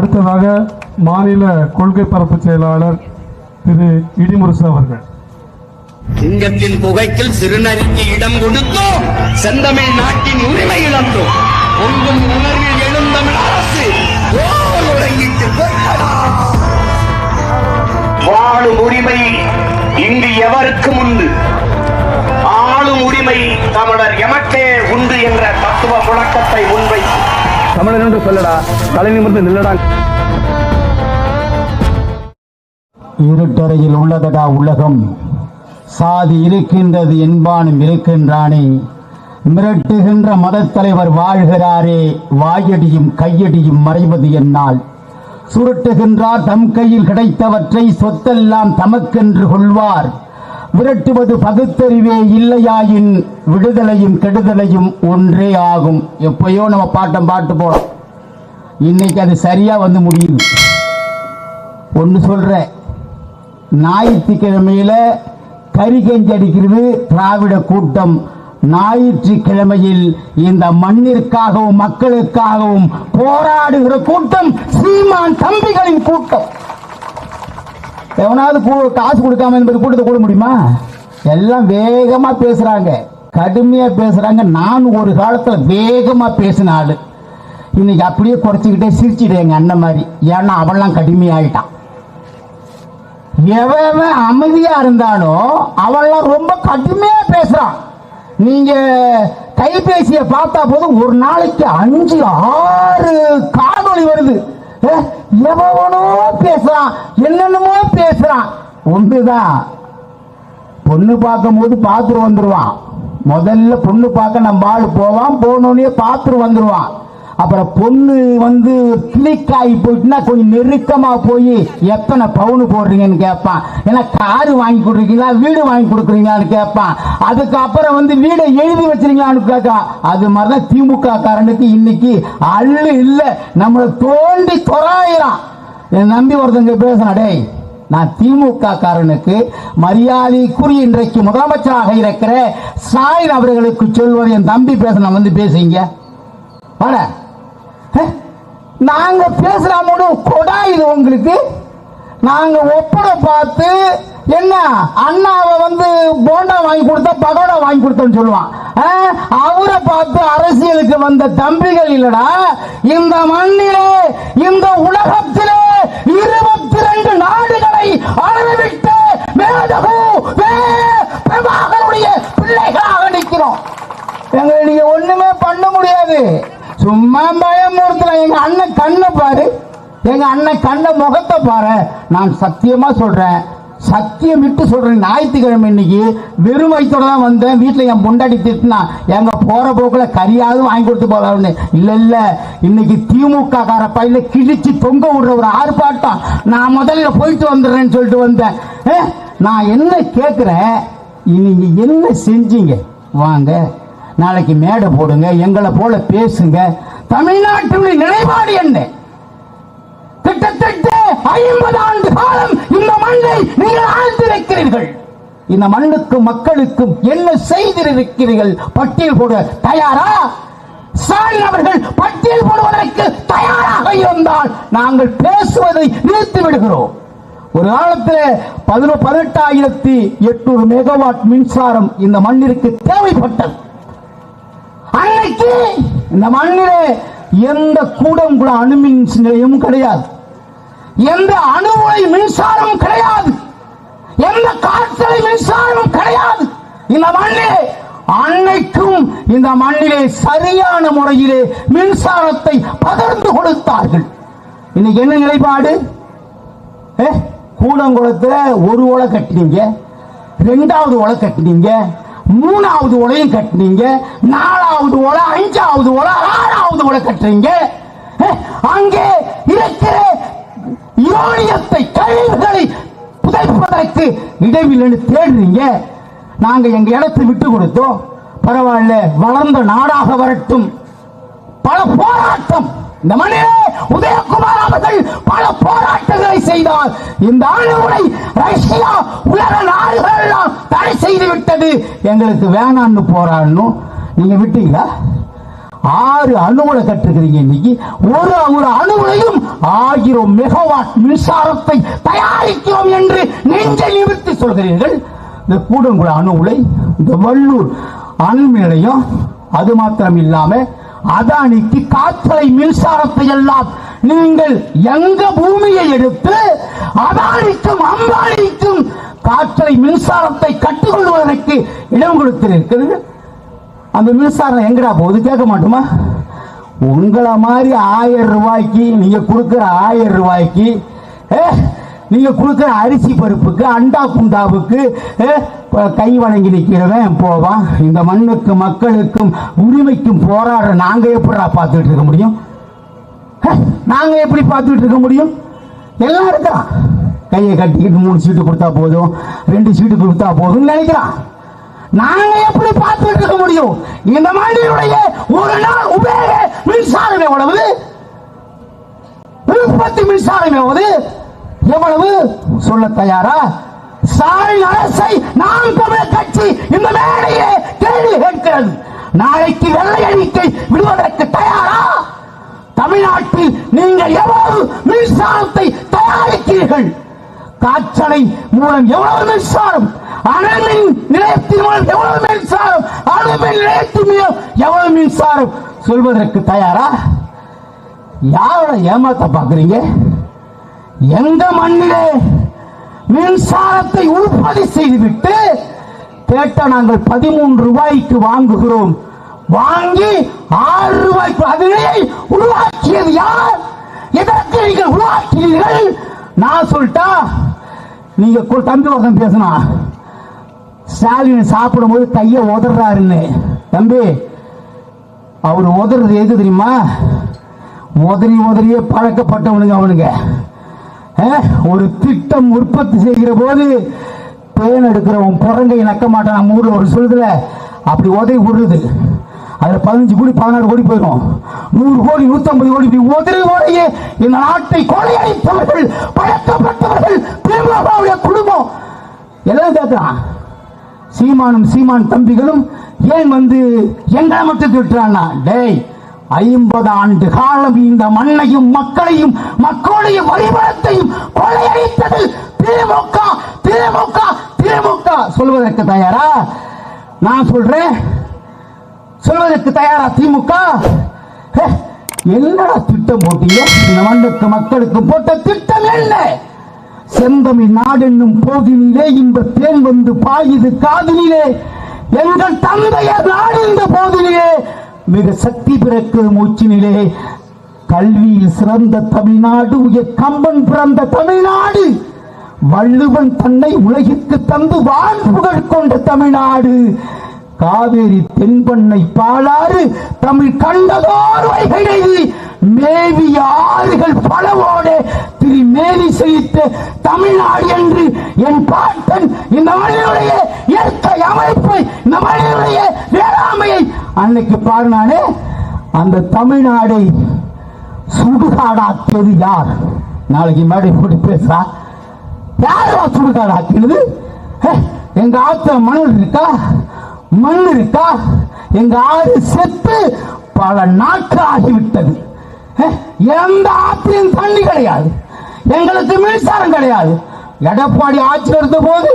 அடுத்ததாக மாநில கொள்கை பரப்பு செயலாளர் திரு இடிமுரசு அவர்கள். சிங்கத்தின் புகைக்கில் சிறுநரிக்கு இடம் கொடுத்தோம், செந்தமிழ் நாட்டின் உரிமை இழந்தோம். பொங்கும் உணர்வில் எழுந்தமிழ் அரசு வாழும் உரிமை இங்கு எவருக்கும் உண்டு, ஆளும் உரிமை தமிழர் எமக்கே உண்டு என்ற தத்துவ முழக்கத்தை முன்வை தமிழர் என்று சொல்லடா, தலை நிமிர்ந்து நில்லடா. இருட்டறையில் உள்ளதடா உலகம், சாதி இருக்கின்றது என்பானும் இருக்கின்றானே, மிரட்டுகின்ற மதத்தலைவர் வாழ்கிறாரே, வாயடியும் கையடியும் மறைவது என்னால், சுருட்டுகின்றார் தம் கையில் கிடைத்தவற்றை சொத்தெல்லாம் தமக்கென்று கொள்வார், விரட்டுவது பகுத்தறிவே இல்லையாயின் விடுதலையும் கெடுதலையும் ஒன்றே ஆகும். எப்பயோ நம்ம பாட்டு போறோம், இன்னைக்கு அது சரியா வந்து முடியுது. ஒன்னு சொல்றேன், ஞாயிற்றுக்கிழமையில கறி கஞ்சி அடிக்கிறது திராவிட கூட்டம், ஞாயிற்றுக்கிழமையில் இந்த மண்ணிற்காகவும் மக்களுக்காகவும் போராடுகிற கூட்டம் சீமான் தம்பிகளின் கூட்டம். எவனாவது காசு கொடுக்காம என்பது கூட்டத்தை கூட முடியுமா? எல்லாம் வேகமா பேசுறாங்க, கடுமையா பேசுறாங்க. நான் ஒரு காலத்துல வேகமா பேசின ஆளு, இன்னைக்கு அப்படியே குறைச்சிக்கிட்டே சிரிச்சிட்டேன் எங்க அண்ணன் மாதிரி. ஏன்னா அவெல்லாம் கடுமையாயிட்டான். எவன் அமைதியா இருந்தானோ அவெல்லாம் ரொம்ப கடுமையா பேசுறான். நீங்க கைபேசிய பார்த்தா போதும் ஒரு நாளைக்கு 5-6 காணொளி வருது. எவனோ பேசுறான், என்னென்னமோ பேசுறான். ஒன்றுதான், பொண்ணு பார்க்கும் போது பார்த்துட்டு வந்துருவான். முதல்ல பொண்ணு பார்க்க நம்ம ஆளு போவான், போனோடனே பார்த்துட்டு வந்துருவான். அப்புறம் பொண்ணு வந்து கிளிக் ஆகி போயிட்டுனா கொஞ்சம் நெருக்கமா போய் எத்தனை பவுனு போடுறீங்கன்னு கேட்பான். ஏன்னா காரு வாங்கி கொடுக்குறீங்களா, வீடு வாங்கி கொடுக்குறீங்களான்னு கேட்பான். அதுக்கப்புறம் வந்து வீடை எழுதி வச்சிருக்கீங்களான்னு கேட்கான். அது மாதிரிதான் திமுக காரனுக்கு இன்னைக்கு அள்ளு இல்ல, நம்மளை தோண்டி தொறாயிரான். என் நம்பி ஒருத்தங்க பேசினா, டேய் நான் திமுக காரனுக்கு மரியாதைக்குரிய இன்றைக்கு முதலமைச்சராக இருக்கிற ஸ்டாலின் அவர்களுக்கு சொல்வது, என் தம்பி பேச வந்து பேசுங்க. நாங்க பேசலாமோடு கொடா இது உங்களுக்கு. நாங்க ஒப்பனை பார்த்து என்ன அண்ணாவை வந்து போண்டா வாங்கி கொடுத்தா பகோடா வாங்கி கொடுத்தோன்னு சொல்லுவான். அவரை பார்த்து அரசியலுக்கு வந்த தம்பிகள் இல்லடா இந்த மண்ணிலே, இந்த உலகத்திலே 22 நாடுகளை அளவிட்ட மேதகு பிரபாகருடைய பிள்ளைகளாக நிற்கிறோம். எங்களை நீங்க ஒண்ணுமே பண்ண முடியாது. சும்மா பயமுறுத்தலாம். எங்க அண்ணன் கண்ணை பாரு, எங்க அண்ணன் கண்ண முகத்தை பாரு. நான் சத்தியமா சொல்றேன், சத்தியம் விட்டு சொல்றேன், ஞாயிற்றுக்கிழமை இன்னைக்கு வெறும் வயிற்றோட தான் வந்தேன். வீட்டுல என் பொண்டாடி திட்டினா, எங்க போற போக்குல கறியாவது வாங்கி கொடுத்து போலாம்னு. இல்ல இன்னைக்கு திமுக கார பையில கிழிச்சு தொங்க விடுற ஒரு ஆர்ப்பாட்டம். நான் முதல்ல போயிட்டு வந்துடுறேன்னு சொல்லிட்டு வந்தேன். நான் என்ன கேட்கிறேன், நீங்க என்ன செஞ்சீங்க? வாங்க நாளைக்கு மேடை போடுங்க, எங்களை போல பேசுங்க. தமிழ்நாட்டினுடைய நிலைப்பாடு என்ன? கிட்டத்தட்ட 50 ஆண்டு காலம் இந்த மண்ணை நீங்கள் ஆழ்ந்திருக்கிறீர்கள். இந்த மண்ணுக்கும் மக்களுக்கும் என்ன செய்திருக்கிறீர்கள்? பட்டியல் போட தயாரா? ஸ்டாலின் அவர்கள் பட்டியல் போடுவதற்கு தயாராக இருந்தால் நாங்கள் பேசுவதை நிறுத்தி விடுகிறோம். ஒரு காலத்தில் 18,800 மெகாவாட் மின்சாரம் இந்த மண்ணிற்கு தேவைப்பட்டது. அன்னைக்கு இந்த மண்ணிலே எந்த கூடங்குள அணுமின் நிலையமும் கிடையாது, எந்த அணுவுலை மின்சாரமும் கிடையாது, எந்த காற்றலை மின்சாரமும் கிடையாது. இந்த மண்ணிலே அன்னைக்கும் இந்த மண்ணிலே சரியான முறையிலே மின்சாரத்தை பகிர்ந்து கொடுத்தார்கள். இன்னைக்கு என்ன நிலைப்பாடு? கூடங்குளத்துல ஒரு ஓலை கட்டினீங்க, 2வது ஓலை கட்டினீங்க, 3வது ஓலையும் கட்டினீங்க, 4வது ஓலை, 5வது ஓலை, 6வது ஓலை கட்டுறீங்க. அங்கே இருக்கிற யோனியத்தை கழிவுகளை புதைப்பதற்கு இடமில்லைன்னு தேடுறீங்க. நாங்க எங்க இடத்தை விட்டு கொடுத்தோம், பரவாயில்ல, வளர்ந்த நாடாக வரட்டும். பல போராட்டம் இந்த மண்ணிலே உதயகுமார் அவர்கள் பல போராட்டங்களை செய்தார். இந்த அணுகுலை ரஷ்யா உலக நாடுகள் எல்லாம் தடை செய்து விட்டது. எங்களுக்கு வேணான்னு போராடணும். நீங்க விட்டீங்களா? 6 அணுகுலை கட்டிருக்கிறீங்க. இன்னைக்கு ஒரு அணுகுலையும் 1000 மெகாவாட் மின்சாரத்தை தயாரிக்கிறோம் என்று நெஞ்சை நிமிர்த்தி சொல்கிறீர்கள். இந்த கூடங்குள அணு உலை, இந்த வள்ளூர் அணு நிலையம், அது மாத்திரம் இல்லாம அதானிக்கு காற்றலை மின்சாரத்தை எல்லாம் நீங்கள் எங்க பூமியை எடுத்து அதானிக்கும் அம்பானிக்கும் காற்றலை மின்சாரத்தை கட்டுக்கொள்வதற்கு இடம் கொடுத்திருக்கிறது. அந்த மின்சாரம் எங்கடா போகுது கேட்க மாட்டோமா? உங்களை மாதிரி 1000 ரூபாய்க்கு நீங்க கொடுக்கிற 1000 ரூபாய்க்கு நீங்க கொடுக்கிற அரிசி பருப்புக்கு அண்டா குண்டாவுக்கு கை வணங்கி நிற்கிறவன் போவான். இந்த மண்ணுக்கு மக்களுக்கும் உரிமைக்கும் போராடுற நாங்க எப்படிடா பார்த்துட்டு இருக்க முடியும்? நாங்க எப்படி பார்த்துட்டு இருக்க முடியும்? எல்லாம் இருக்கிறான், கையை கட்டிக்கிட்டு 3 சீட்டு கொடுத்தா போதும், 2 சீட்டு கொடுத்தா போதும் நினைக்கிறான். நாங்க எப்படி பார்த்துட்டு இருக்க முடியும்? இந்த மண்ணினுடைய ஒரு நாள் உபயோக மின்சாரம் எவ்வளவு? உற்பத்தி மின்சாரம் எவ்வளவு சொல்ல தயாரா? ஸ்டாலின் அரசை நாம் தமிழர் கட்சி இந்த மேடையே கேள்வி கேட்கிறது. நாளைக்கு வெள்ளை அறிக்கை விடுவதற்கு தயாரா? தமிழ்நாட்டில் நீங்கள் எவ்வளவு மின்சாரத்தை தயாரிக்கிறீர்கள்? காற்றலை மூலம் எவ்வளவு மின்சாரம், அணுமின் நிலையத்தின் மூலம் எவ்வளவு மின்சாரம், அணுமின் நிலையத்தின் மூலம் எவ்வளவு மின்சாரம் சொல்வதற்கு தயாரா? யாரோட ஏமாத்த பாக்குறீங்க? எந்த மண்ணிலே மின்சாரத்தை உற்பத்தி செய்துவிட்டு கேட்ட நாங்கள் 13 ரூபாய்க்கு வாங்குகிறோம், வாங்கி 6 ரூபாய்க்கு அதனை உருவாக்கியது யார்? எதற்கு நீங்கள் உருவாக்கினீர்கள்? நான் சொல்லிட்டா நீங்க தம்பி ஒருத்தன் பேசினா ஸ்டாலின் சாப்பிடும் போது கையை உதறாருன்னு. தம்பி, அவர் உதறது எது தெரியுமா? உதறியே பழக்கப்பட்டவனுங்க அவனுங்க. ஒரு திட்டம் உற்பத்தி செய்கிற போது பேன் எடுக்கிறவன் புறங்கை நக்க மாட்டான். நம்ம ஊர்ல ஒரு சொல்லுதுல, அப்படி உதறி விடுறது. அதுல 15 கோடி 16 கோடி போயிடும், 100 கோடி 150 கோடி உதறியே இந்த நாட்டை கொள்ளையடித்தவர்கள், பழக்கப்பட்டவர்கள், திமுகவுடைய குடும்பம் எல்லாம் கேட்கிறான். சீமான் தம்பிகளும் ஏன் எங்களை மட்டும் திட்டுறான்னா, டேய் 50 ஆண்டு காலம் இந்த மண்ணையும் மக்களையும் மக்களுடைய வழிபடத்தையும் கொள்ளையடித்தது திமுக. திமுக திமுக சொல்வதற்கு தயாரா? நான் சொல்றேன், சொல்வதற்கு தயாரா திமுக? என்னடா திட்டம் போட்டீங்க? இந்த மண்ணுக்கு மக்களுக்கு போட்ட திட்டம் என்ன? செந்தமிழ் நாடு என்னும் போதினிலே இந்த தேன் பாயுது காதினிலே, எங்கள் தந்தையர் நாடு இந்த போதினிலே மிக சக்தி பிறக்கு மூச்சினிலே, கல்வியில் சிறந்த தமிழ்நாடு, உயர் கம்பன் பிறந்த தமிழ்நாடு, வள்ளுவன் தன்னை உலகிற்கு தந்து வாழ்புகழ் கொண்ட தமிழ்நாடு, காவேரி தென்பண்ணை பாலாறு தமிழ் கண்டதோர் வைகை, மேவிய ஆறுகள் பலவோடு திருமேனி செய்த தமிழ்நாடு என்று என் பாட்டன் இந்த மனிதனுடைய இயற்கை அமைப்பை, இந்த மனிதனுடைய வேளாண்மையை அன்னைக்கு பாடினானே, அந்த தமிழ்நாடை சுடுகாடாக்கியது யார்? நாளைக்கு மேடை போட்டு பேசுறா, யாரா சுடுகாடாக்கினது? எங்க ஆத்த மணல் இருக்கா? மண் இருக்கா? எங்க ஆறு செத்து பல நாட்கள் ஆகிவிட்டது. எந்த ஆற்றிலும் தண்ணி கிடையாது, எங்களுக்கு மின்சாரம் கிடையாது. எடப்பாடி ஆட்சியில் இருந்த போது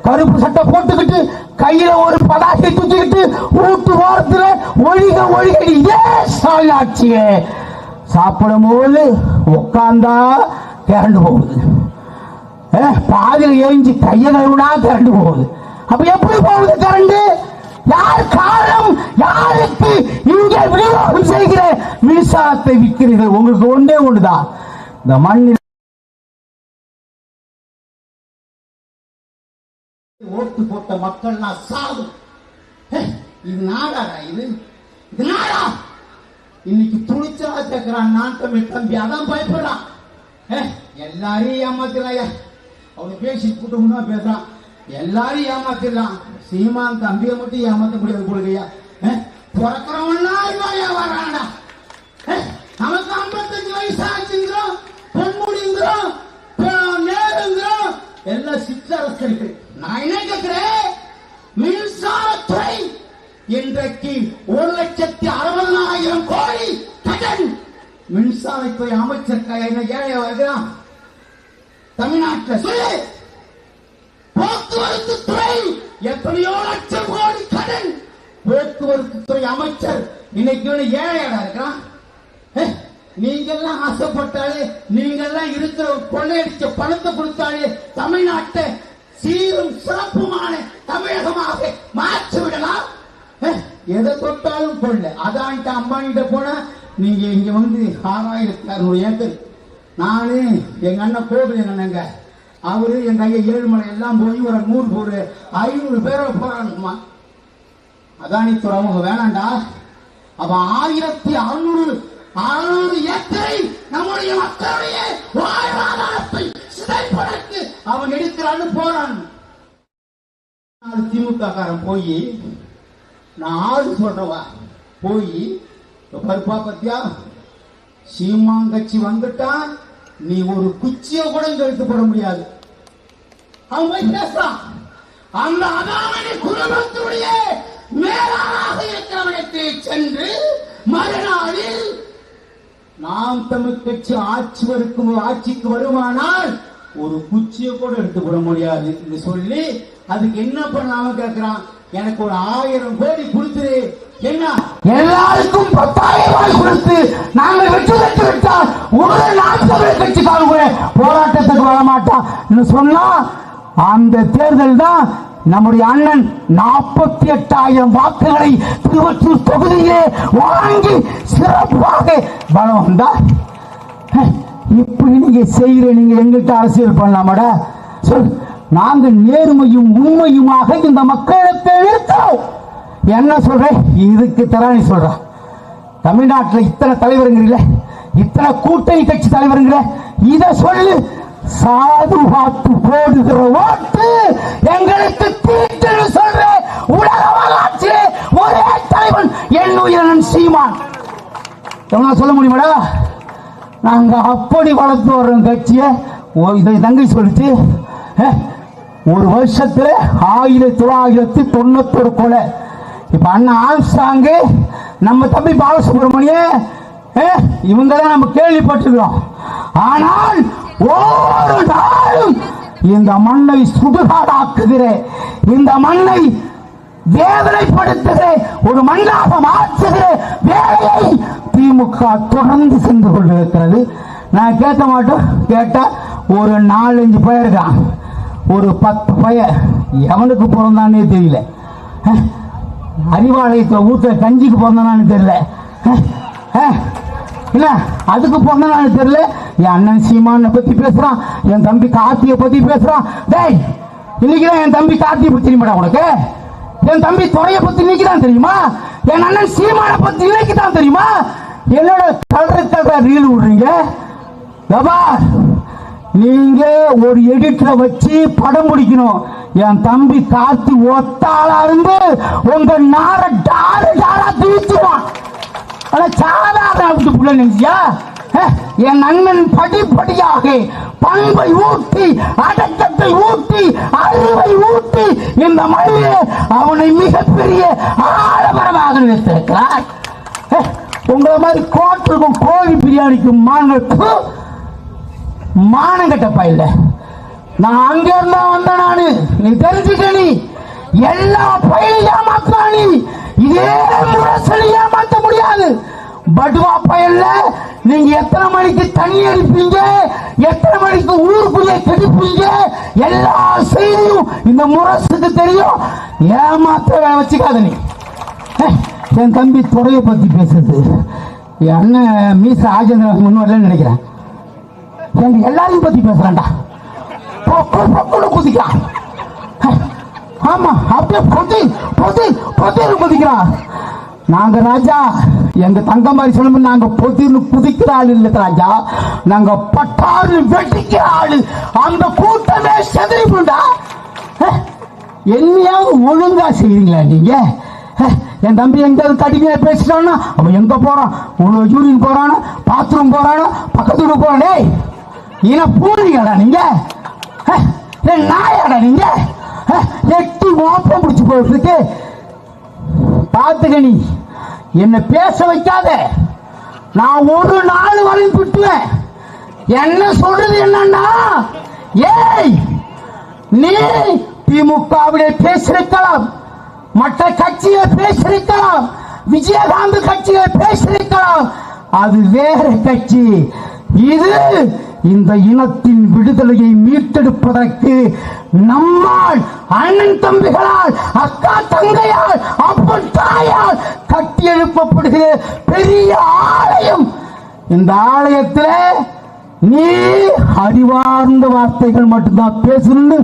கருப்பு சட்டை போட்டுக்கிட்டு கையில ஒரு பதாகை தூக்கிக்கிட்டு ஊட்டு ஓரத்துல ஒழிக இதே ஸ்டாலின் ஆட்சியே சாப்பிடும் போது உட்கார்ந்தா கரண்டு போகுது, பாதியில் எரிஞ்சு கையை கழுவினா கரண்டு போகுது. அப்ப எப்படி போகுது கரண்டு? யார் காரணம்? யாருக்கு இங்கே விநியோகம் செய்கிற மின்சாரத்தை விற்கிறீர்கள்? உங்களுக்கு ஒன்றே ஒன்றுதான், இந்த மண்ணில் ஓட்டு போட்ட மக்கள் சாவு. இது நாடாடா? இது நாடா? இன்னைக்கு துணிச்சலா கேட்கிறான் நான் தமிழ் தம்பி, அதான் பயப்படுறான். எல்லாரையும் ஏமாத்திராயா? அவனு பேசி கூட்டம்னா பேசுறான், எல்லாரையும் ஏமாத்திடலாம். சீமான் தம்பியை மட்டும் ஏமாத்த முடியாது போடுகையா? பிறக்கிறவன்னா வராடா. நமக்கு 55 வயசு ஆச்சுங்கிறோம், பொன்முடிங்கிறோம், நேருங்கிறோம், எல்லாம் சிற்றரசர்கள். நான் என்ன கேட்கிறேன், மின்சாரத்துறை என்ற இன்றைக்கு 1,60,000 கோடி கடன். மின்சாரத்துறை அமைச்சர் என்ன ஏழை வருகிறான் தமிழ்நாட்டில் சொல்லு. போக்குவரத்து துறை எத்தனையோ லட்சம் கோடி கடன். போக்குவரத்து துறை அமைச்சர் இன்னைக்கு ஏழையாடா இருக்கிறான். நீங்க எல்லாம் ஆசைப்பட்டாலே, நீங்க எல்லாம் இருக்கிற கொள்ளையடிச்ச பணத்தை கொடுத்தாலே தமிழ்நாட்டை சீரும் சிறப்புமான தமிழகமாக மாற்றி விடலாம். எதை தொட்டாலும் கொள்ள. அதான்ட்டு அம்பானிட்ட போனா நீங்க இங்க வந்து 6,600 ஏக்கர். நானு எங்க அண்ணன் கோவில் என்னங்க, அவரு எங்க ஐயா ஏழுமலை எல்லாம் போய் ஒரு 500 பேரை போறானுமா. அதானித்துறை அவங்க வேணாண்டா. அப்ப 1,600 ஏக்கரை நம்முடைய மக்களுடைய வாழ்வாதாரத்தை சிதைப்பதற்கு அவன் எடுக்கிறான்னு போறான். திமுக காரன் போய் நான் ஆறு சொல்றவா போய் பருப்பா பத்தியா சீமாங்கட்சி வந்துட்டா நீ ஒரு குச்சிய கூட இங்க எடுத்து போட முடியாது. அவன் போய் பேசுறான். அந்த அதாமணி குடும்பத்துடைய மேலாக இருக்கிறவனுக்கு சென்று மறுநாளில் நாம் தமிழ் கட்சி ஆட்சிக்கு வருமானால் ஒரு குச்சியை கூட எடுத்து போட முடியாது என்று சொல்லி அதுக்கு என்ன பண்ணாம கேட்கிறான். எனக்கு ஒரு 1000 கோடி கொடுத்துரு. என்ன எல்லாருக்கும் 10,000 ரூபாய் கொடுத்து நாங்கள் வெற்றி பெற்று விட்டால் ஒரு நாம் தமிழ் கட்சிக்காரங்க போராட்டத்துக்கு வரமாட்டான் சொன்னா அந்த தேர்தல் தான் நம்முடைய அண்ணன் 48,000 வாக்குகளை திருவொற்றூர் தொகுதியிலே வாங்கி சிறப்பாக பலம் வந்தார். இப்படி நீங்க செய்கிற நீங்க எங்கிட்ட அரசியல் பண்ணலாமாடா சொல். நாங்க நேர்மையும் உண்மையுமாக இந்த மக்களுக்கு இருக்கிறோம். என்ன சொல்றேன் இதுக்கு தராணி சொல்ற. தமிழ்நாட்டில் இத்தனை தலைவருங்கிறீங்கள, இத்தனை கூட்டணி கட்சி தலைவருங்கிற, இத சொல்லு. சாது வாத்து போடுகிற ஓட்டு எங்களுக்கு தீட்டு சொல்ற உலக வரலாற்றிலே ஒரே தலைவன் என் உயிரன் சீமான். சொல்ல முடியுமாடா? நாங்க அப்படி வளர்த்து வர்றோம் கட்சிய. இதை தங்கை சொல்லிட்டு ஒரு வருஷத்துல 1991 கொலை. இப்ப அண்ணா ஆம்ஸ்டாங், நம்ம தம்பி பாலசுப்ரமணியம், இவங்கதான் நம்ம கேள்விப்பட்டிருக்கிறோம். ஆனால் ஒவ்வொரு நாளும் இந்த மண்ணை சுடுகாடாக்குகிற, இந்த மண்ணை வேதனைப்படுத்துகிற, ஒரு மண்ணாக மாற்றுகிற வேலையை திமுக தொடர்ந்து சென்று கொண்டிருக்கிறது. நான் கேட்க மாட்டோம். கேட்டா ஒரு 4-5 பையன் இருக்கான், ஒரு 10 பையன் எவனுக்கு பிறந்தானே தெரியல. அறிவாலயத்தை ஊத்த கஞ்சிக்கு பிறந்தானு தெரியல, இல்ல அதுக்கு பிறந்தானு தெரியல. என் அண்ணன் சீமானை பத்தி பேசுறான், என் தம்பி கார்த்தியை பத்தி பேசுறான். டேய், இன்னைக்குதான் என் தம்பி கார்த்தியை பத்தி தெரியுமாடா உனக்கு? என் தம்பி துறையை பத்தி இன்னைக்குதான் தெரியுமா? என் அண்ணன் சீமானை பத்தி இன்னைக்குதான் தெரியுமா? என்னோட கல்ற ரீல் விடுறீங்க. நீங்க ஒரு எடிட்டரை வச்சு படம் முடிக்கணும். என் தம்பி கார்த்தி ஒத்தாளா இருந்து உங்க நார டாரா தூச்சுவான். சாதாரண புள்ள நினைச்சியா? என் அண்ணன் படிப்படியாக பண்பை ஊட்டி, அடக்கத்தை ஊட்டி, அறிவை ஊட்டி இந்த மண்ணிலே அவனை மிகப்பெரிய ஆடம்பரமாக வைத்திருக்கிறார். உங்களை மாதிரி கோட்டுக்கும் கோழி பிரியாணிக்கும் மாணவர்களுக்கும் மானங்கட்ட பயில. நான் அங்க இருந்தா வந்த நானு, நீ தெரிஞ்சுக்க. நீ எல்லா பயிலும் ஏமாத்தா. நீ இதே முரசொலி ஏமாத்த முடியாது. படுவா பயல்ல நீங்க எத்தனை மணிக்கு தண்ணி அடிப்பீங்க, எத்தனை மணிக்கு ஊருக்குள்ளே கெடுப்பீங்க, எல்லா செய்தியும் இந்த முரசுக்கு தெரியும். ஏமாத்த வச்சுக்காத. நீ என் தம்பி துறையை பத்தி பேசுறது, என் அண்ணன் மீச ராஜேந்திரன் முன்னோர்ல நினைக்கிறேன். எல்லாரையும் பத்தி பேசுறான்டா. குதிக்கிறான். ஆமா, அப்படியே குதிக்கிறான். நாங்க ராஜா, எங்க தங்க மாதிரி சொல்லணும், நாங்க பொதிர்னு குதிக்கிற ஆள் இல்ல ராஜா, நாங்க பட்டாறு வெட்டிக்கிற ஆளு. அந்த கூட்டமே செதறிப்புண்டா. என்னையாவது ஒழுங்கா செய்வீங்களா நீங்க? என் தம்பி எங்க கடுமையா பேசிட்டான்னா அவன் எங்க போறான், யூரின் போறானா, பாத்ரூம் போறானா, பக்கத்துல போறானே. இன பூரியாடா நீங்க, நாயாடா நீங்க. எட்டி மோப்பம் பிடிச்சு போயிருக்கு. பாத்துக்க, நீ என்ன பேச வைக்காத. நான் ஒரு நாள் வரையும் திட்டுவேன். என்ன சொல்றது என்னன்னா, ஏய் நீ திமுகவிலே பேசிருக்கலாம், மற்ற கட்சியை பேசிருக்கலாம், விஜயகாந்த் கட்சியை பேசிருக்கலாம், அது வேற கட்சி. இது இந்த இனத்தின் விடுதலையை மீட்டெடுப்பதற்கு நம்மால், அண்ணன் தம்பிகளால், அக்கா தங்கையால், அப்பன் தாயால் கட்டி எழுப்பப்படுகிற பெரிய ஆலயம். இந்த ஆலயத்தில் நீ அறிவார்ந்த வார்த்தைகள் மட்டும்தான் பேசணும்னு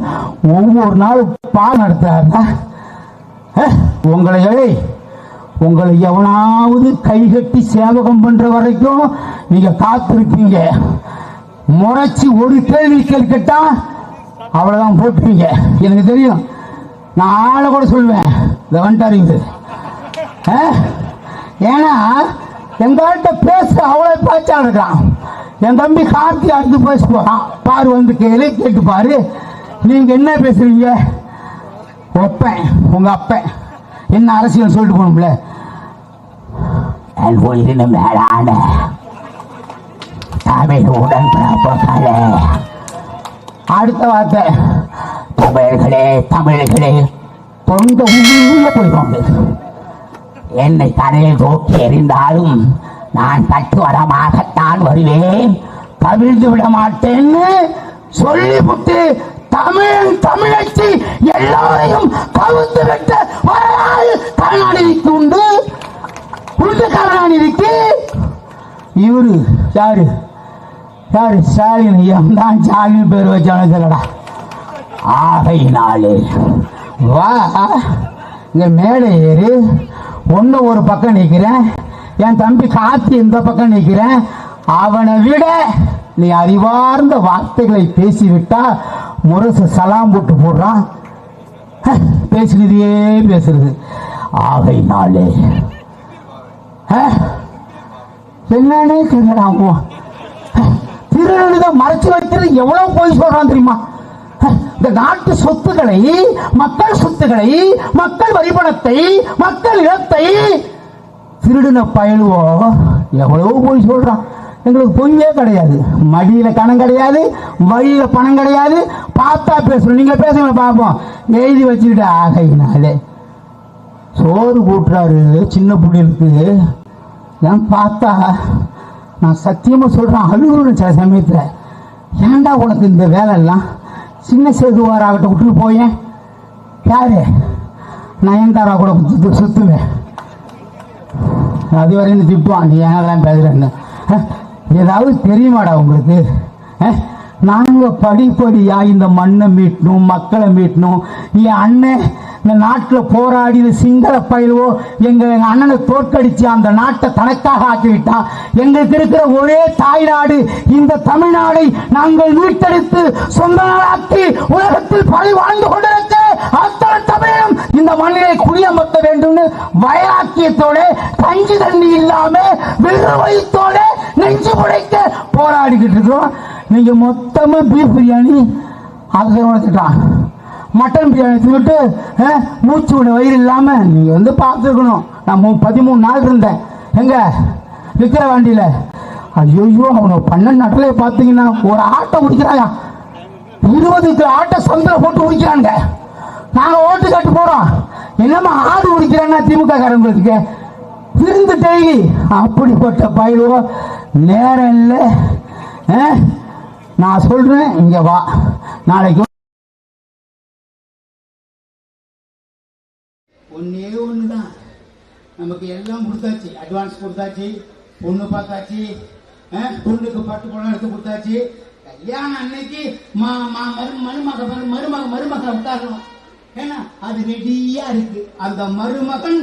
ஒவ்வொரு நாளும் பால் நடத்துறாங்க. உங்களை எவனாவது கைகட்டி சேவகம் பண்ற வரைக்கும் நீங்க காத்திருப்பீங்க. முறைச்சி ஒரு கேள்வி கேட்டா அவ்வளவுதான் போட்டுப்பீங்க. எனக்கு தெரியும். நான் ஆளை கூட சொல்லுவேன், இதை வந்துட்டாரு. ஏன்னா எங்கள்கிட்ட பேச அவ்வளவு பேச்சா இருக்கான். என் தம்பி கார்த்தி அடுத்து பேச போறான். பாரு, வந்து கேட்டு பாரு. நீங்க என்ன பேசுறீங்க? ஒப்பேன் உங்க அப்பன் என்ன அரசியல் சொல்லிட்டு போகணும்ல. மேலான தமிழ் உடன்பிறப்புகளே, அடுத்த வார்த்தை தமிழர்களே தொண்ட உள்ள போயிடுவாங்க. என்னை தலையில் தூக்கி எறிந்தாலும் நான் தத்துவரமாகத்தான் வருவேன், கவிழ்ந்து விட மாட்டேன்னு சொல்லிவிட்டு தமிழச்சி எல்லாரையும் கவிழ்ந்து விட்ட வரலாறு கருணாநிதிக்கு உண்டு. கருணாநிதிக்கு இவரு யாரு ஸ்டாலின் தான் ஸ்டாலின் பேர் வச்சாலும் சொல்லடா. ஆகையினாலே வா, இங்க மேடை ஏறி ஒன்னு ஒரு பக்கம் நிற்கிறேன், என் தம்பி காத்தி இந்த பக்கம் நிற்கிறேன். அவனை விட நீ அறிவார்ந்த வார்த்தைகளை பேசிவிட்டா முரசு சலாம் போட்டு போடுறான். பேசுறதே பேசுறது. ஆகையினாலே என்னன்னே கேட்கிறான். திருநெல்வேலிதான் மறைச்சு வைக்கிறது எவ்வளவு போய் சொல்றான் தெரியுமா? இந்த நாட்டு சொத்துக்களை, மக்கள் சொத்துக்களை, மக்கள் வரிபணத்தை, மக்கள் இடத்தை திருடின பயலுவோ எவ்வளவு போய் சொல்றான். எங்களுக்கு பொய்யே கிடையாது, மடியில கணம் கிடையாது, வழியில பணம் கிடையாது. பார்த்தா பேசணும், நீங்க பேசுங்க பார்ப்போம், எழுதி வச்சுக்கிட்டு. ஆகையினாலே சோறு கூட்டுறாரு சின்ன பிள்ளைகளுக்கு. ஏன் பார்த்தா நான் சத்தியமா சொல்றேன், அழுகுறேன் சில சமயத்துல. ஏன்டா உனக்கு இந்த வேலை எல்லாம்? சின்ன சேதுவாராகிட்ட விட்டு போயேன். யாரு? நயன்தாரா கூட சுத்துவேன். அது வரையும் திட்டுவான், நீ ஏன் பேசுறேன்னு. ஏதாவது தெரியுமாடா உங்களுக்கு? நாங்க படிப்படியா இந்த மண்ணை மீட்டணும், மக்களை மீட்டணும். என் அண்ணன் இந்த நாட்டில் போராடி சிங்கள பயிலவோ எங்க அண்ணனை தோற்கடிச்சு அந்த நாட்டை தனக்காக ஆக்கிவிட்டான். எங்களுக்கு இருக்கிற ஒரே தாய்நாடு இந்த தமிழ்நாடை நாங்கள் மீட்டெடுத்து சொந்த நாடாக்கி உலகத்தில் பழி வாழ்ந்து கொண்டிருக்க அத்தனை தமிழகம் இந்த மண்ணிலை குடியமர்த்த வேண்டும் வைராக்கியத்தோட, கஞ்சி தண்ணி இல்லாம வெறு வயிற்றோட நெஞ்சு புடைக்க போராடிக்கிட்டு இருக்கிறோம். நீங்க மொத்தமா பீஃப் பிரியாணி அதை உழைச்சிட்டான், மட்டன் பிரியாணி தின்னுட்டு மூச்சு விட வயிறு இல்லாம நீங்க வந்து பார்த்துருக்கணும். நான் 13 நாள் இருந்தேன் எங்க விக்கிரவாண்டியில. ஐயோ, அவனை 12 நாட்டிலே பார்த்தீங்கன்னா ஒரு ஆட்டை குடிக்கிறாயா, 20 ஆட்டை சொந்த போட்டு குடிக்கிறாங்க. நாங்க ஓட்டு கட்டு போறோம், என்னமா ஆடு குடிக்கிறான்னா திமுக காரங்களுக்கு விருந்து டெய்லி. அப்படிப்பட்ட பயிலோ நேரம் இல்லை. நான் சொல்றேன், இங்க வா, நாளைக்கு ஒன்னே ஒண்ணுதான். நமக்கு எல்லாம் கொடுத்தாச்சு, அட்வான்ஸ் கொடுத்தாச்சு, பொண்ணு பார்த்தாச்சு, பொண்ணுக்கு பட்டு பணம் எடுத்து கொடுத்தாச்சு. கல்யாணம் அன்னைக்கு மருமகன் உட்காரணும். ஏன்னா அது ரெடியா இருக்கு. அந்த மருமகன்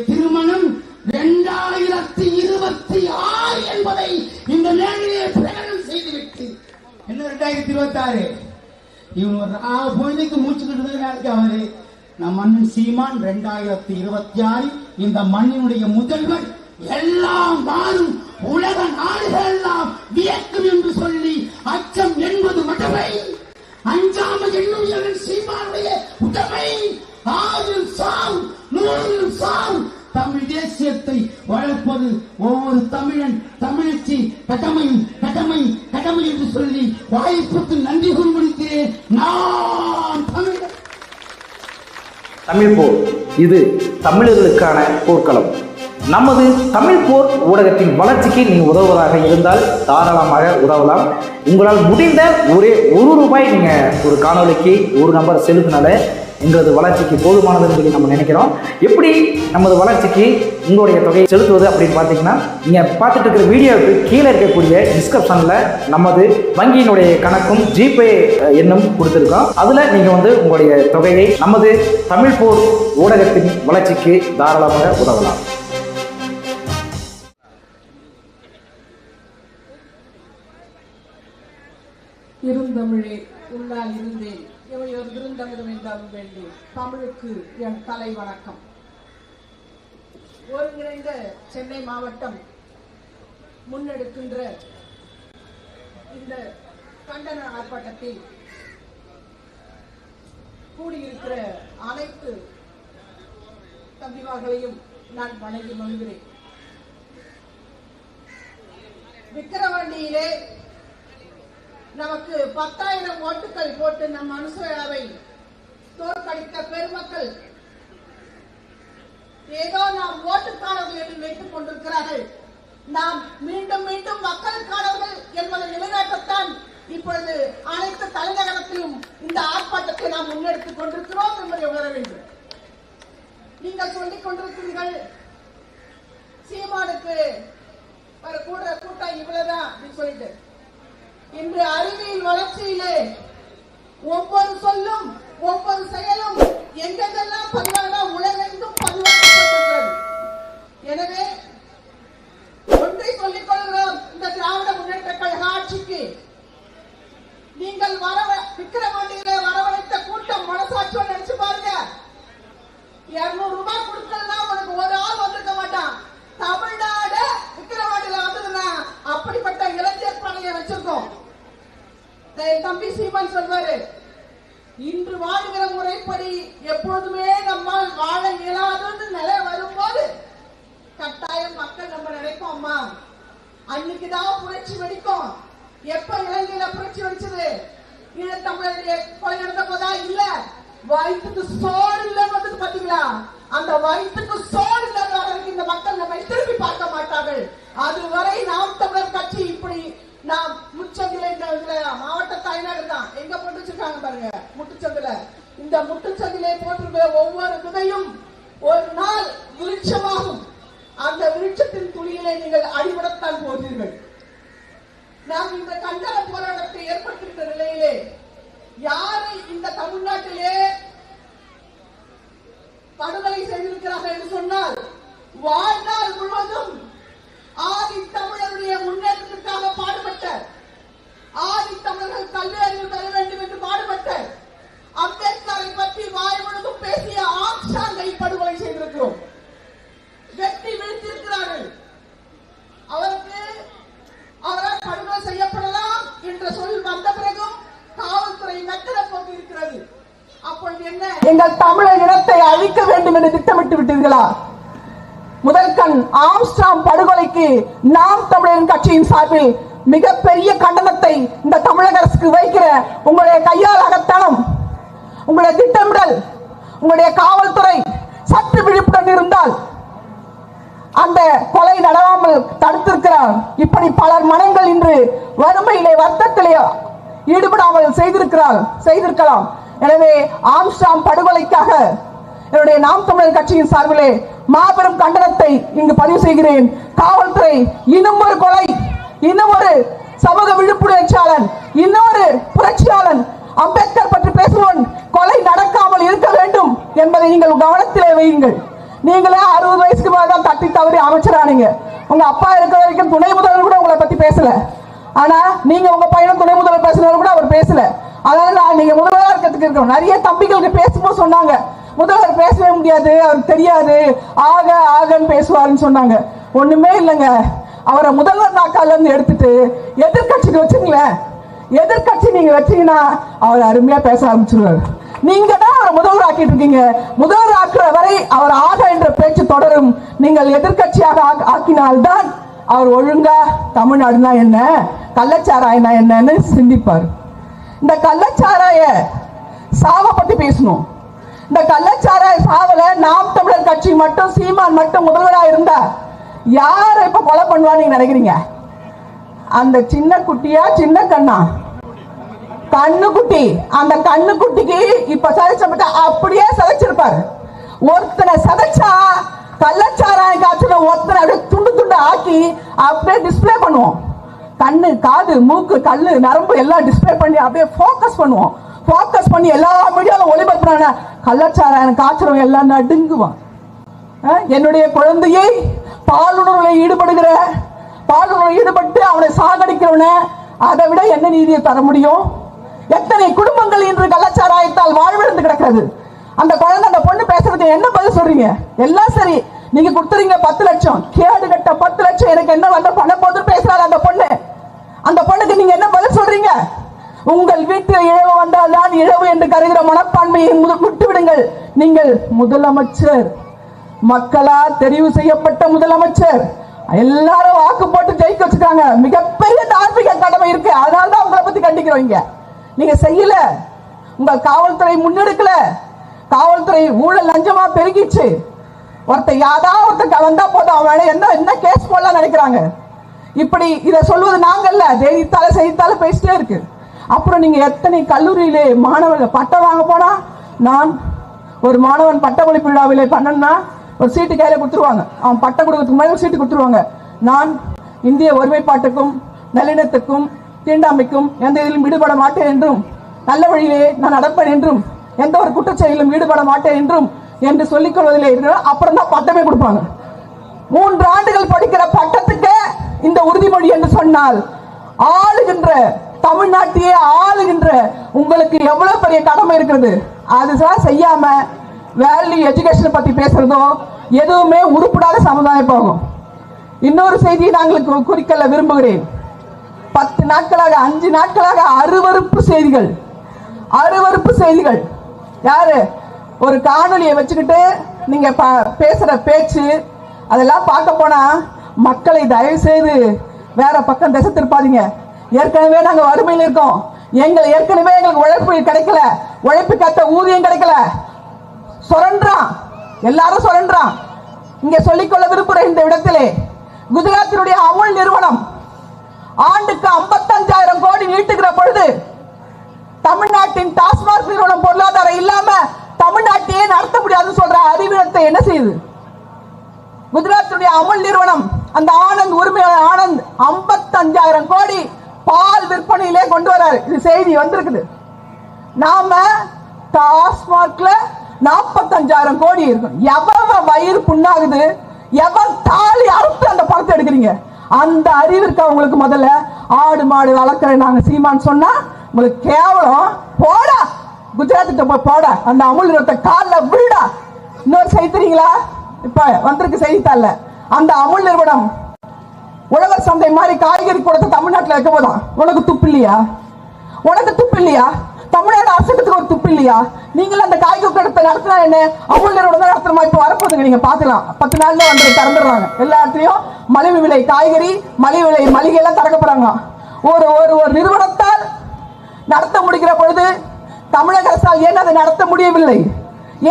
திருமணம் 2026 என்பதை இந்த நேரிலே பிரகடனம் செய்துவிட்டு என்ன 2026 இவன் ஒரு பொழுதுக்கு மூச்சுக்கிட்டு நாளைக்கு அவரு நம் மன்னன் சீமான் 2026 இந்த மண்ணினுடைய முதல்வர் எல்லாம் மாறும், உலக நாடுகள் எல்லாம் வியக்கும் என்று சொல்லி அச்சம் என்பது மட்டுமே அஞ்சாமல் என்னும் சீமானுடைய உடமை 6 சாவு 100 சாவு போது ஒவ்வொரு தமிழன் தமிழச்சி கடமை கடமை கடமை என்று சொல்லி வாய்ப்புக்கு நன்றி கூறி முடிக்கிறேன். நான் தமிழன். தமிழ் போர் இது தமிழர்களுக்கான போர்க்களம். நமது தமிழ் போர் ஊடகத்தின் வளர்ச்சிக்கு நீங்கள் உதவுவதாக இருந்தால் தாராளமாக உதவலாம். உங்களால் முடிந்த ஒரே ₹1 நீங்கள் ஒரு காணொலிக்கு ஒரு நம்பர் செலுத்தினால எங்களது வளர்ச்சிக்கு போதுமானதுன்னு சொல்லி நம்ம நினைக்கிறோம். எப்படி நமது வளர்ச்சிக்கு உங்களுடைய தொகையை செலுத்துவது அப்படின்னு பார்த்தீங்கன்னா, நீங்கள் பார்த்துட்டு இருக்கிற வீடியோவுக்கு கீழே இருக்கக்கூடிய டிஸ்கிரிப்ஷனில் நமது வங்கியினுடைய கணக்கும் ஜிபே எண்ணும் கொடுத்துருக்கோம். அதில் நீங்கள் உங்களுடைய தொகையை நமது தமிழ் போர் ஊடகத்தின் வளர்ச்சிக்கு தாராளமாக உதவலாம். இருந்தமிழே உள்ளால் இருந்தேன் இவையொரு விருந்தமிழ் என்றாலும் வேண்டேன் தமிழுக்கு என் தலை வணக்கம். ஒருங்கிணைந்த சென்னை மாவட்டம் முன்னெடுக்கின்ற இந்த கண்டன ஆர்ப்பாட்டத்தில் கூடியிருக்கிற அனைத்து தம்பிமார்களையும் நான் வணங்கி மகிழ்கிறேன். விக்கிரவாண்டியிலே நமக்கு 10,000 ஓட்டுகள் போட்டு நம் அனுசூயாவை தோற்கடித்த பெருமக்கள் ஏதோ நாம் ஓட்டுக்காரர்கள் என்று வைத்துக் கொண்டிருக்கிறார்கள். நாம் மீண்டும் மீண்டும் மக்களுக்கானவர்கள் என்பதை நிலைநாட்டத்தான் இப்பொழுது அனைத்து தலைநகரத்திலும் இந்த ஆர்ப்பாட்டத்தை நாம் முன்னெடுத்துக் கொண்டிருக்கிறோம் என்பதை உணர வேண்டும். நீங்கள் சொல்லிக் கொண்டிருக்கிறீர்கள் சீமானுக்கு கூட்டம் இவ்வளவுதான் அப்படின்னு சொல்லிட்டு. இன்று அறிவியல் வளர்ச்சியிலே ஒவ்வொரு சொல்லும் ஒவ்வொரு செயலும் எங்கெங்கெல்லாம் பதிவாக உலகெங்கும் பதிவாக்கப்பட்டிருக்கிறது. எனவே ஒன்றை சொல்லிக் கொள்கிறோம், இந்த திராவிட முன்னேற்ற கழக ஆட்சிக்கு நீங்கள் விக்கிரவாண்டியிலே வரவழைத்த கூட்டம் மனசாட்சியோடு நினைச்சு பாருங்க. ₹200 கொடுக்கலாம், உனக்கு ஒரு ஆள் வந்திருக்க மாட்டான். தமிழ்நாடு விக்கிரவாண்டியில வந்ததுன்னா அப்படிப்பட்ட இளைஞர் பணியை வச்சிருக்கோம். தம்பி சீமான் சொல்வாரு, இன்று வாழ்கிற முறைப்படி எப்போதுமே நம்மால் வாழ இயலாதது நிலை வரும்போது கட்டாயம் மக்கள் நம்ம நினைப்போம், அம்மா அன்னைக்குதான் புரட்சி வெடிக்கும். எப்ப இலங்கையில புரட்சி வெடிச்சது? ஈழத்தமிழருடைய கொலை நடந்த போதா? இல்ல, வயிற்றுக்கு சோறு இல்லைன்னு வந்து பாத்தீங்களா? அந்த வயிற்றுக்கு சோறு இல்லாத வரைக்கும் இந்த மக்கள் நம்மை திரும்பி பார்க்க மாட்டார்கள். அதுவரை நாம் தமிழர் கட்சி இப்படி நாம் முச்சந்தில மாவட்ட தலைநகர் தான் எங்க போட்டு வச்சிருக்காங்க பாருங்க, முட்டுச்சந்தில. இந்த முட்டுச்சந்திலே போட்டிருக்கிற ஒவ்வொரு விதையும் ஒரு நாள் விருட்சமாகும். அந்த விருட்சத்தின் துளியிலே நீங்கள் அடிபடத்தான் போகிறீர்கள். நாம் இந்த கண்டன போராட்டத்தை ஏற்படுத்தியிருக்கிற நிலையிலே யாரை இந்த தமிழ்நாட்டிலே படுகொலை செய்திருக்கிறார்கள் என்று சொன்னால், வாழ்நாள் முழுவதும் ஆதி தமிழருடைய முன்னேற்றத்திற்காக பாடுபட்ட, ஆதி தமிழர்கள் கல்வி அறிவு பெற வேண்டும் என்று பாடுபட்ட, அம்பேத்கரை பற்றி வாய் முழுவதும் பேசிய ஆம்ஸ்ட்ராங்கை படுகொலை செய்திருக்கிறோம், வெட்டி வீழ்த்தியிருக்கிறார்கள். அவரால் படுகொலை செய்யப்படலாம் என்ற சொல் வந்த பிறகும் காவல்துறை மெத்தன போக்கு இருக்கிறது. அப்பொழுது என்ன, எங்கள் தமிழர் இனத்தை அழிக்க வேண்டும் என்று திட்டமிட்டு விட்டீர்களா? முதல் கண் ஆம்ஸ்ட்ராங் படுகொலைக்கு நாம் தமிழர் கட்சியின் சார்பில் மிகப்பெரிய கண்டனத்தை இந்த தமிழக அரசுக்கு வைக்கிற உங்களுடைய கையால் அகத்தனம், உங்களுடைய திட்டமிடல், உங்களுடைய காவல்துறை சற்று விழிப்புடன் இருந்தால் அந்த கொலை நடவாமல் தடுத்திருக்கிறார். இப்படி பலர் மனங்கள் இன்று வறுமையிலே வருத்தத்திலே ஈடுபடாமல் செய்திருக்கலாம். எனவே ஆம்ஸ்ட்ராங் படுகொலைக்காக என்னுடைய நாம் தமிழர் கட்சியின் சார்பிலே மாபெரும் கண்டனத்தை இங்கு பதிவு செய்கிறேன். காவல்துறை இன்னும் ஒரு கொலை, இன்னும் ஒரு சமூக விழிப்புணர்ச்சியாளன், இன்னொரு புரட்சியாளன், அம்பேத்கர் பற்றி பேசுவோன் கொலை நடக்காமல் இருக்க வேண்டும் என்பதை நீங்கள் கவனத்திலே வையுங்கள். நீங்களே 60 வயசுக்கு மேலதான் தட்டி தவறி அமைச்சரானீங்க. உங்க அப்பா இருக்கிற வரைக்கும் துணை முதல்வர் கூட உங்களை பத்தி பேசல. ஆனா நீங்க உங்க பையனும் துணை முதல்வர் பேசுனவர் கூட அவர் பேசல. அதனால நீங்க முதல்வராக இருக்கிறதுக்கு இருக்கணும். நிறைய தம்பிகளுக்கு பேசும்போது சொன்னாங்க, முதல்வர் பேசவே முடியாது, அவருக்கு தெரியாது, ஆகன்னு பேசுவாருன்னு சொன்னாங்க. ஒண்ணுமே இல்லைங்க. அவரை முதல்வர் நாக்கால இருந்து எடுத்துட்டு எதிர்கட்சிக்கு வச்சுங்களேன். எதிர்கட்சி நீங்க வச்சீங்கன்னா அவர் அருமையா பேச ஆரம்பிச்சிருவாரு. நீங்க தான் அவரை முதல்வர் ஆக்கிட்டு இருக்கீங்க. முதல்வர் ஆக்குற வரை அவர் ஆக என்ற பேச்சு தொடரும். நீங்கள் எதிர்கட்சியாக ஆக்கினால்தான் அவர் ஒழுங்கா தமிழ்நாடுனா என்ன, கள்ளச்சாராயனா என்னன்னு சிந்திப்பார். இந்த கள்ளச்சாராய சாவை பத்தி பேசணும். இந்த கள்ளச்சாராய சாவல நாம் தமிழர் கட்சி மட்டும், சீமான் மட்டும் முதல்வரா இருந்தா யார இப்ப கொலை பண்ணுவான்னு நீங்க நினைக்கிறீங்க? அந்த சின்ன குட்டியா, சின்ன கண்ணா, கண்ணுக்குட்டி. அந்த கண்ணுக்குட்டிக்கு இப்ப சதைச்சப்பட்ட அப்படியே சதைச்சிருப்பாரு. ஒருத்தனை சதைச்சா கள்ளச்சாராய காய்ச்சல ஒருத்தனை அப்படியே துண்டு துண்டு ஆக்கி அப்படியே டிஸ்பிளே பண்ணுவோம். கண்ணு, காது, மூக்கு, கல்லு, நரம்பு எல்லாம் டிஸ்பிளே பண்ணி அப்படியே போக்கஸ் பண்ணுவோம். போக்கஸ் பண்ணி எல்லா மீடியாவும் ஒளிபரப்புறாங்க. கள்ளச்சாராய காய்ச்சறவங்க எல்லாம் நடுங்குவான். என்னுடைய குழந்தையை பாலுணர்வில் ஈடுபட்டு அவனை சாகடிக்கிறவன அதை விட என்ன நீதியை தர முடியும்? எத்தனை குடும்பங்கள் இன்று கள்ளச்சாராயத்தால் வாழ்விழந்து கிடக்கிறது. அந்த குழந்தை, அந்த பொண்ணு பேசுறதுக்கு என்ன பதில் சொல்றீங்க? எல்லாம் சரி, நீங்க கொடுத்துறீங்க 10 லட்சம், கேடு கட்ட 10 லட்சம், எனக்கு என்ன வந்த பண்ண போது பேசுறாங்க அந்த பொண்ணு. அந்த பொண்ணுக்கு நீங்க என்ன பதில் சொல்றீங்க? உங்கள் வீட்டில் இழவு வந்தால் தான் இழவு என்று கருதுகிற மனப்பான்மையை விட்டுவிடுங்கள். நீங்கள் முதலமைச்சர், மக்களால் தெரிவு செய்யப்பட்ட முதலமைச்சர், எல்லாரும் வாக்கு போட்டு ஜெயிக்க வச்சுக்காங்க. மிகப்பெரிய தார்மீக கடமை இருக்கு. அதனாலதான் உங்களை பத்தி கண்டிக்கிறோம். இங்க நீங்க செய்யல, உங்கள் காவல்துறை முன்னெடுக்கல. காவல்துறை ஊழல் லஞ்சமா பெருகிச்சு. ஒருத்தர் யாராவது வந்தா போதும் அவன் என்ன கேஸ் போடலாம் நினைக்கிறாங்க. இப்படி இதை சொல்வது நாங்கல்ல, செய்தித்தாள பேசிட்டே இருக்கு. அப்புறம் நீங்க எத்தனை கல்லூரியிலே மாணவர்கள் பட்டம் வாங்க போனா, நான் ஒரு மாணவன் பட்டமளிப்பு விழாவிலே பண்ணனா ஒரு சீட்டு கையில கொடுத்துருவாங்க. அவன் பட்டம் கொடுக்கறதுக்கு முன்னாடி ஒரு சீட்டு கொடுத்துருவாங்க. நான் இந்திய ஒருமைப்பாட்டுக்கும் நல்லிணத்துக்கும் தீண்டாமைக்கும் எந்த இதிலும் ஈடுபட மாட்டேன் என்றும், நல்ல வழியிலே நான் நடப்பேன் என்றும், எந்த ஒரு குற்றச்செயலிலும் ஈடுபட மாட்டேன் என்றும் என்று சொல்லிக் கொள்வதிலே இருக்கிற அப்புறம் தான் பட்டமே கொடுப்பாங்க. 3 ஆண்டுகள் படிக்கிற பட்டத்துக்கு இந்த உறுதிமொழி என்று சொன்னால், ஆளுகின்ற தமிழ்நாட்டையே ஆளுகின்ற உங்களுக்கு எவ்வளவு பெரிய கடமை இருக்கிறது. அதுதான் செய்யாம வேல்யூ எஜுகேஷன் பத்தி பேசுறதோ எதுவுமே உருப்படாத சமுதாயம் போகும். இன்னொரு செய்தியை நாங்களுக்கு குறிக்கல விரும்புகிறேன். 10 நாட்களாக 5 நாட்களாக அருவருப்பு செய்திகள். யாரு ஒரு காணொலியை வச்சுக்கிட்டு நீங்க பேசுற பேச்சு அதெல்லாம் பார்க்க போனா மக்களை தயவு செய்து வேற பக்கம் திசை திருப்பாதீங்க. ஏற்கனவே நாங்க வறுமையில் இருக்கோம். ஏற்கனவே எங்களுக்கு உழைப்பு கிடைக்கல, உழைப்புக்கேற்ற ஊதியம் கிடைக்கல. எல்லாரும் சுரண்டான். இங்க சொல்லிக்கொள்ள விரும்புகிற இந்த இடத்திலே குஜராத்தினுடைய அமுல் நிறுவனம் ஆண்டுக்கு 55,000 கோடி நீட்டுகிற பொழுது தமிழ்நாட்டின் டாஸ்மாக் நிறுவனம் பொருளாதாரம் இல்லாம தமிழ்நாட்டையே நடத்த முடியாதுன்னு சொல்ற அறிவினத்தை என்ன செய்யுது? குஜராத்தினுடைய அமுல் நிறுவனம், அந்த ஆனந்த் உரிமையாளர் ஆனந்த் 55,000 கோடி பால் விற்பனையிலே கொண்டு வராரு. இது செய்தி வந்திருக்குது. நாம டாஸ்மாக்ல 45,000 கோடி இருக்கும். எவன் வயிறு புண்ணாகுது, எவன் தாலி அறுத்து அந்த பணத்தை எடுக்கிறீங்க? அந்த அறிவிற்கு அவங்களுக்கு முதல்ல ஆடு மாடு வளர்க்கிற நாங்க சீமான் சொன்னா உங்களுக்கு கேவலம். போடா குஜராத்துக்கு போய் போட, அந்த அமுல் நிறுவனத்தை காலில் விழுடா. இன்னொரு செய்தி தெரியுங்களா? இப்ப வந்திருக்கு செய்தித்தாள்ல, அந்த அமுல் நிறுவனம் உழவர் சந்தை மாதிரி காய்கறி கூடத்தை தமிழ்நாட்டில் வைக்க போதான். உனக்கு துப்பு இல்லையா? தமிழ்நாடு அரசுக்கு ஒரு துப்பு இல்லையா? நீங்களும் அந்த காய்கறி கூடத்தை நடத்தினா என்ன? அமுல் நிறுவனம் தான் நடத்துறமா? இப்ப வரப்போதுங்க, நீங்க பாக்கலாம். 10 நாள்ல வந்து திறந்துடுறாங்க. எல்லா இடத்துலயும் மலிவு விலை காய்கறி, மலிவு விலை மளிகை எல்லாம் திறக்கப்படுறாங்க. ஒரு நிறுவனத்தால் நடத்த முடிகிற பொழுது தமிழக அரசால் ஏன் அதை நடத்த முடியவில்லை?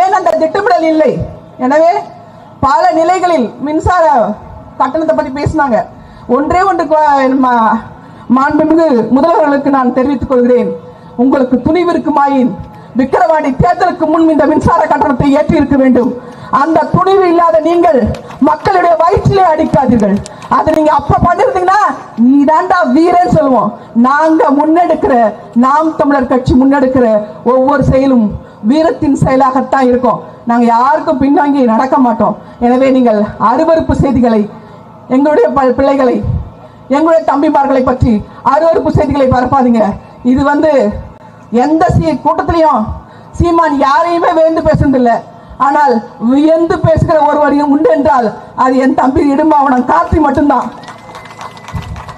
ஏன் அந்த திட்டமிடல் இல்லை? எனவே பல நிலைகளில் மின்சார கட்டணத்தை பற்றி பேசினாங்க. ஒன்றே ஒன்று மாண்புமிகு முதல்வர்களுக்கு நான் தெரிவித்துக் கொள்கிறேன். உங்களுக்கு துணிவு இருக்குமாயின் விக்கிரவாண்டி தேர்தலுக்கு முன் இந்த மின்சார கட்டணத்தை ஏற்றி இருக்க வேண்டும். அந்த துணிவு இல்லாத நீங்கள் மக்களுடைய வயிற்றிலே அடிக்காதீர்கள். அது நீங்க அப்ப பண்ணிருந்தீங்கன்னா நீ தாண்டா வீரன் சொல்லுவோம். நாங்க முன்னெடுக்கிற நாம் தமிழர் கட்சி முன்னெடுக்கிற ஒவ்வொரு செயலும் வீரத்தின் செயலாகத்தான் இருக்கும். நாங்க யாருக்கும் பின்வாங்கி நடக்க மாட்டோம். எனவே நீங்கள் அருவருப்பு செய்திகளை, எங்களுடைய பிள்ளைகளை, எங்களுடைய தம்பிமார்களை பற்றி அருவருப்பு செய்திகளை பரப்பாதீங்க. இது எந்த கூட்டத்திலையும் சீமான் யாரையுமே வேந்து பேசுறதில்லை. ஆனால் வியந்து பேசுகிற ஒருவரையும் உண்டு என்றால் அது என் தம்பி இடும்பாவனம் கார்த்தி மட்டும்தான்.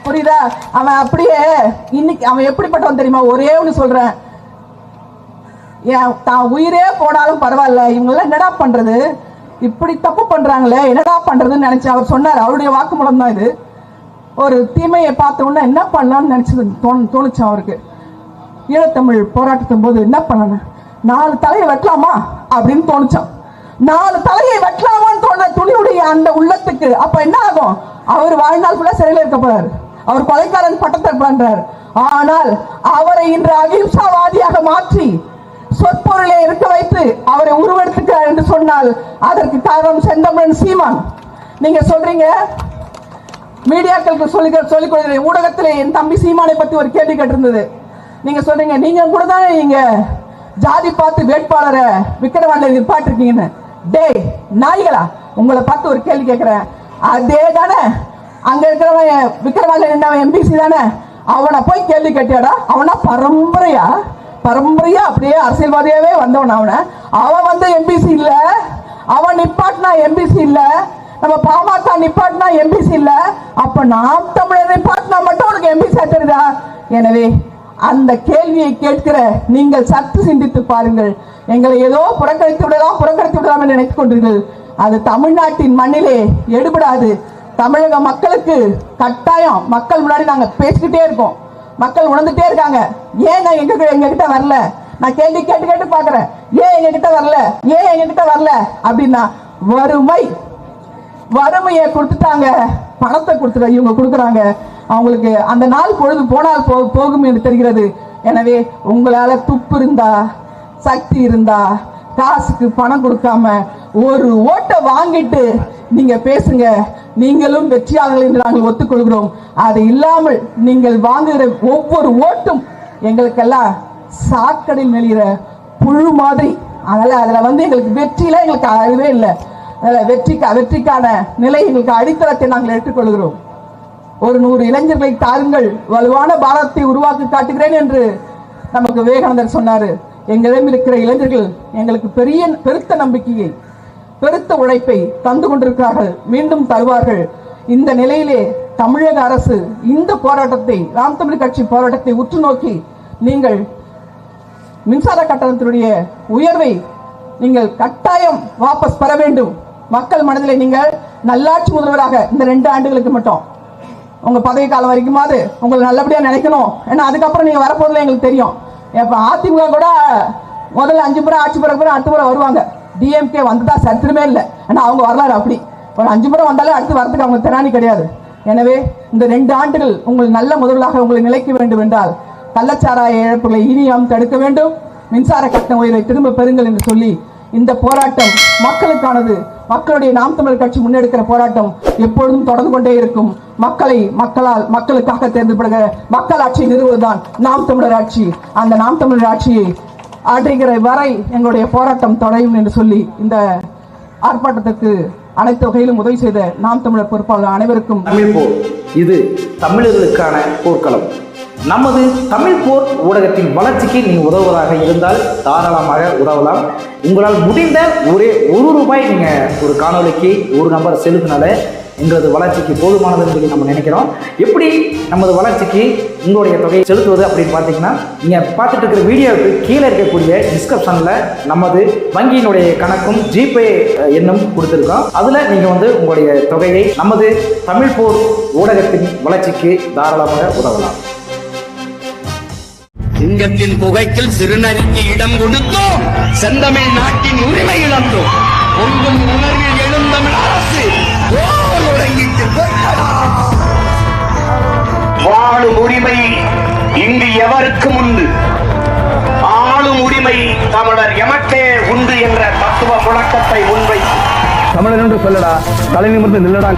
புரியுதா? அவன் அப்படியே இன்னைக்கு அவன் எப்படிப்பட்டவன் தெரியுமா? ஒரே ஒன்று சொல்றேன். தான் உயிரே போனாலும் பரவாயில்ல, இவங்கெல்லாம் என்னடா பண்றது, இப்படி தப்பு பண்றாங்களே, என்னடா பண்றதுன்னு நினைச்சு அவர் சொன்னார். அவருடைய வாக்குமூலம் தான் இது. ஒரு தீமையை பார்த்த உடனே என்ன பண்ணலாம்னு நினைச்சது தோணுச்சு அவருக்கு. ஈழத்தமிழ் போராட்டத்தின் போது என்ன பண்ணணும், 4 தலையை வெட்டலாமா அப்படின்னு தோணுச்சான். 4 தலையை வெட்டலாமான்னு தோன்ற துணிவுடைய அந்த உள்ளத்துக்கு அப்ப என்ன ஆகும், அவர் வாழ்நாள் ஃபுல்லா சிறையில் இருக்க போறாரு, அவர் கொலைக்காரன் பட்டத்தை பண்றாரு. ஆனால் அவரை இன்று அகிம்சாவாதியாக மாற்றி சொற்பொருளை இருக்க வைத்து அவரை உருவெடுத்துக்கிறார் என்று சொன்னால் அதற்கு காரணம் செந்தமிழன் சீமான். நீங்க சொல்றீங்க மீடியாக்களுக்கு சொல்லிக் கொடுக்கிற ஊடகத்திலே என் தம்பி சீமானை பத்தி ஒரு கேள்வி கேட்டிருந்தது. நீங்க சொல்றீங்க நீங்க கூட தானே நீங்க ஜாதி பார்த்து வேட்பாளரை விக்கிரவாண்டியில் நிப்பாட்டிருக்கீங்கன்னு. டேய் நாய்களா, உங்களை பார்த்து ஒரு கேள்வி கேட்கிறேன். அதே தானே அங்க இருக்கிறவன் விக்கிரவாண்டியில் நின்றவன் எம்பிசி தானே, அவனை போய் கேள்வி கேட்டியாடா? அவனா பரம்பரையா அப்படியே அரசியல்வாதியாவே வந்தவன். அவன் வந்து எம்பிசி இல்ல, அவன் நிப்பாட்டினா எம்பிசி இல்ல, நம்ம பாமக நிப்பாட்டினா எம்பிசி இல்ல, அப்ப நாம் தமிழர் நிப்பாட்டினா மட்டும் உனக்கு எம்பிசி தெரியுதா? எனவே அந்த கேள்வியை கேட்கிற நீங்கள் சற்று சிந்தித்து பாருங்கள். எங்களை ஏதோ புறக்கணித்து விடலாம் என்று நினைத்துக் கொண்டீர்கள். அது தமிழ்நாட்டின் மண்ணிலே எடுபடாது. தமிழக மக்களுக்கு கட்டாயம் மக்கள் முன்னாடி நாங்க பேசிக்கிட்டே இருக்கோம், மக்கள் உணர்ந்துட்டே இருக்காங்க. ஏன் நான் எங்க கிட்ட வரல, நான் கேள்வி கேட்டு பாக்குறேன், ஏன் எங்க கிட்ட வரல அப்படின்னா வறுமையை கொடுத்துட்டாங்க, பணத்தை கொடுத்துட்டு இவங்க கொடுக்குறாங்க. அவங்களுக்கு அந்த நாள் பொழுது போனால் போகும் என்று தெரிகிறது. எனவே உங்களால துப்பு இருந்தா, சக்தி இருந்தா, காசுக்கு பணம் கொடுக்காம ஒரு ஓட்டை வாங்கிட்டு நீங்க பேசுங்க. நீங்களும் வெற்றியாளர்கள் என்று நாங்கள் ஒத்துக்கொள்கிறோம். அது இல்லாமல் நீங்கள் வாங்குகிற ஒவ்வொரு ஓட்டும் எங்களுக்கெல்லாம் சாக்கடையில் நெளிகிற புழு மாதிரி. அதனால அதுல வந்து எங்களுக்கு வெற்றியில எங்களுக்கு அறிவே இல்லை. வெற்றிக்கான நிலை எங்களுக்கு அடித்தளத்தை நாங்கள் ஏற்றுக்கொள்கிறோம். ஒரு 100 இளைஞர்களை தாருங்கள், வலுவான பாரதத்தை உருவாக்கி காட்டுகிறேன் என்று நமக்கு விவேகானந்தர் சொன்னாரு. எங்களிடம் இருக்கிற இளைஞர்கள் எங்களுக்கு பெருத்த நம்பிக்கையை, பெருத்த உழைப்பை தந்து கொண்டிருக்கிறார்கள், மீண்டும் தருவார்கள். இந்த நிலையிலே தமிழக அரசு இந்த போராட்டத்தை, நாம் தமிழர் கட்சி போராட்டத்தை உற்று நோக்கி நீங்கள் மின்சார கட்டணத்தினுடைய உயர்வை நீங்கள் கட்டாயம் வாபஸ் பெற வேண்டும். மக்கள் மனதிலே நீங்கள் நல்லாட்சி முதல்வராக இந்த 2 ஆண்டுகளுக்கு மட்டும் உங்க பதவி காலம் வரைக்குமாவது உங்களை நல்லபடியா நினைக்கணும். ஏன்னா அதுக்கப்புறம் நீங்க வரப்போதில்லை எங்களுக்கு தெரியும். இப்ப அதிமுக கூட முதல்ல 5 முறை ஆட்சி பிறகு அடுத்த முறை வருவாங்க. டிஎம்கே வந்ததா சரித்திரமே இல்லை. ஏன்னா அவங்க வரலாறு அப்படி. ஒரு 5 முறை வந்தாலே அடுத்து வரதுக்கு அவங்க திராணி கிடையாது. எனவே இந்த 2 ஆண்டுகள் உங்கள் நல்ல முதல்வராக உங்களை நிலைக்க வேண்டும் என்றால் கள்ளச்சாராய இழப்புகளை இனியாம் தடுக்க வேண்டும், மின்சார கட்டண உயர்வை திரும்ப பெறுங்கள் என்று சொல்லி இந்த போராட்டம் மக்களுக்கானது. மக்களுடைய நாம் தமிழர் கட்சி முன்னெடுக்கிற போராட்டம் எப்பொழுதும் தொடர்ந்து கொண்டே இருக்கும். மக்களுக்காக தேர்ந்தெடுக்கப்படுகிற மக்கள் ஆட்சியை நிறுவுவதுதான் நாம் தமிழர் ஆட்சி. அந்த நாம் தமிழர் ஆட்சியை ஆற்றுகிற வரை எங்களுடைய போராட்டம் தொடரும் என்று சொல்லி இந்த ஆர்ப்பாட்டத்திற்கு அனைத்து வகையிலும் உதவி செய்த நாம் தமிழர் பொறுப்பாளர் அனைவருக்கும் தமிழ் போர், இது தமிழர்களுக்கான போர்க்களம். நமது தமிழ் போர் ஊடகத்தின் வளர்ச்சிக்கு நீங்கள் உதவுவதாக இருந்தால் தாராளமாக உதவலாம். உங்களால் முடிந்த ஒரே ₹1 நீங்கள் ஒரு காணொலிக்கு ஒரு நம்பர் செலுத்தினால எங்களது வளர்ச்சிக்கு போதுமானதுன்னு சொல்லி நம்ம நினைக்கிறோம். எப்படி நமது வளர்ச்சிக்கு உங்களுடைய தொகையை செலுத்துவது அப்படின்னு பார்த்தீங்கன்னா, நீங்கள் பார்த்துட்டு இருக்கிற வீடியோவுக்கு கீழே இருக்கக்கூடிய டிஸ்கிரிப்ஷனில் நமது வங்கியினுடைய கணக்கும் ஜிபே எண்ணும் கொடுத்துருக்கோம். அதில் நீங்கள் வந்து உங்களுடைய தொகையை நமது தமிழ் போர் ஊடகத்தின் வளர்ச்சிக்கு தாராளமாக உதவலாம். சிங்கத்தின் புகைக்கில் சிறுநரிக்கு இடம் கொடுத்தோம், செந்தமிழ் நாட்டின் உரிமை இழந்தோம். பொங்கும் உணர்வில் எழுந்தமிழ் அரசு வாழும் உரிமை இங்கு எவருக்கும் உண்டு, ஆளும் உரிமை தமிழர் எமக்கே உண்டு என்ற தத்துவ முழக்கத்தை முன்வைத்து தமிழர் என்று சொல்லடா, தலை நிமிர்ந்து நில்லடா.